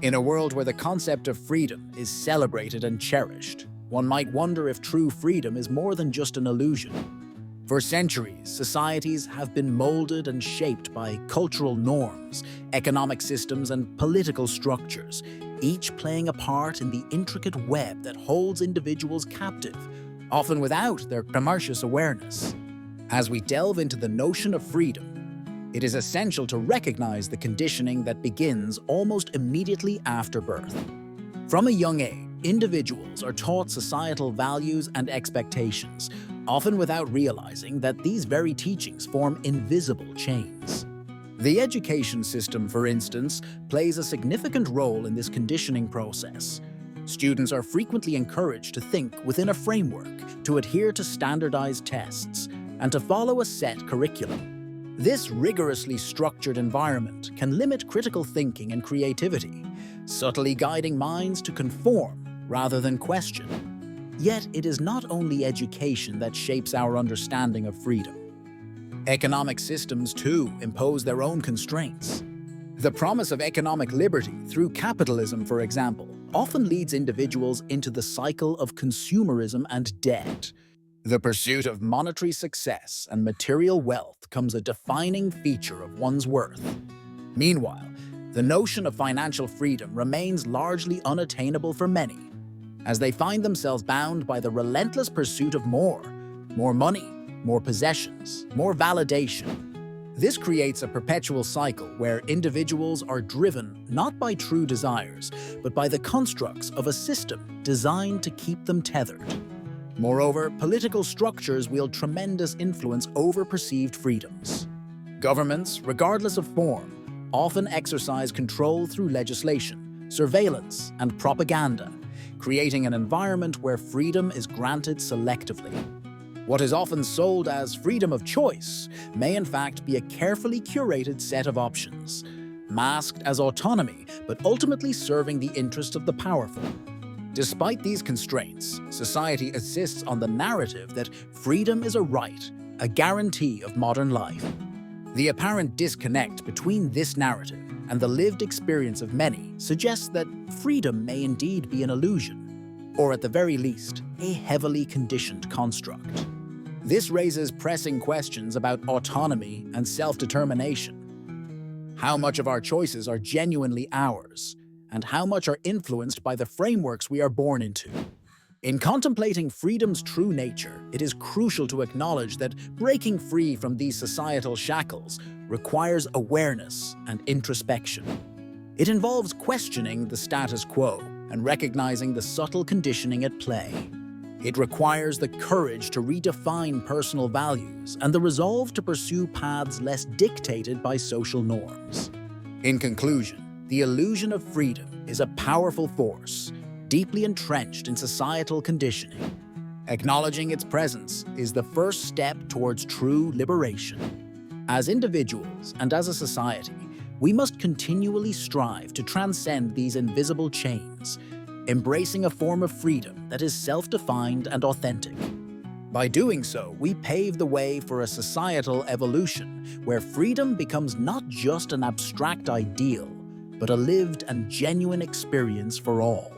In a world where the concept of freedom is celebrated and cherished, one might wonder if true freedom is more than just an illusion. For centuries, societies have been molded and shaped by cultural norms, economic systems, and political structures, each playing a part in the intricate web that holds individuals captive, often without their conscious awareness. As we delve into the notion of freedom, it is essential to recognize the conditioning that begins almost immediately after birth. From a young age, individuals are taught societal values and expectations, often without realizing that these very teachings form invisible chains. The education system, for instance, plays a significant role in this conditioning process. Students are frequently encouraged to think within a framework, to adhere to standardized tests, and to follow a set curriculum. This rigorously structured environment can limit critical thinking and creativity, subtly guiding minds to conform rather than question. Yet it is not only education that shapes our understanding of freedom. Economic systems, too, impose their own constraints. The promise of economic liberty through capitalism, for example, often leads individuals into the cycle of consumerism and debt. The pursuit of monetary success and material wealth becomes a defining feature of one's worth. Meanwhile, the notion of financial freedom remains largely unattainable for many, as they find themselves bound by the relentless pursuit of more money, more possessions, more validation. This creates a perpetual cycle where individuals are driven not by true desires, but by the constructs of a system designed to keep them tethered. Moreover, political structures wield tremendous influence over perceived freedoms. Governments, regardless of form, often exercise control through legislation, surveillance, and propaganda, creating an environment where freedom is granted selectively. What is often sold as freedom of choice may in fact be a carefully curated set of options, masked as autonomy but ultimately serving the interest of the powerful. Despite these constraints, society insists on the narrative that freedom is a right, a guarantee of modern life. The apparent disconnect between this narrative and the lived experience of many suggests that freedom may indeed be an illusion, or at the very least, a heavily conditioned construct. This raises pressing questions about autonomy and self-determination. How much of our choices are genuinely ours, and how much are influenced by the frameworks we are born into? In contemplating freedom's true nature, it is crucial to acknowledge that breaking free from these societal shackles requires awareness and introspection. It involves questioning the status quo and recognizing the subtle conditioning at play. It requires the courage to redefine personal values and the resolve to pursue paths less dictated by social norms. In conclusion, the illusion of freedom is a powerful force, deeply entrenched in societal conditioning. Acknowledging its presence is the first step towards true liberation. As individuals and as a society, we must continually strive to transcend these invisible chains, embracing a form of freedom that is self-defined and authentic. By doing so, we pave the way for a societal evolution where freedom becomes not just an abstract ideal, but a lived and genuine experience for all.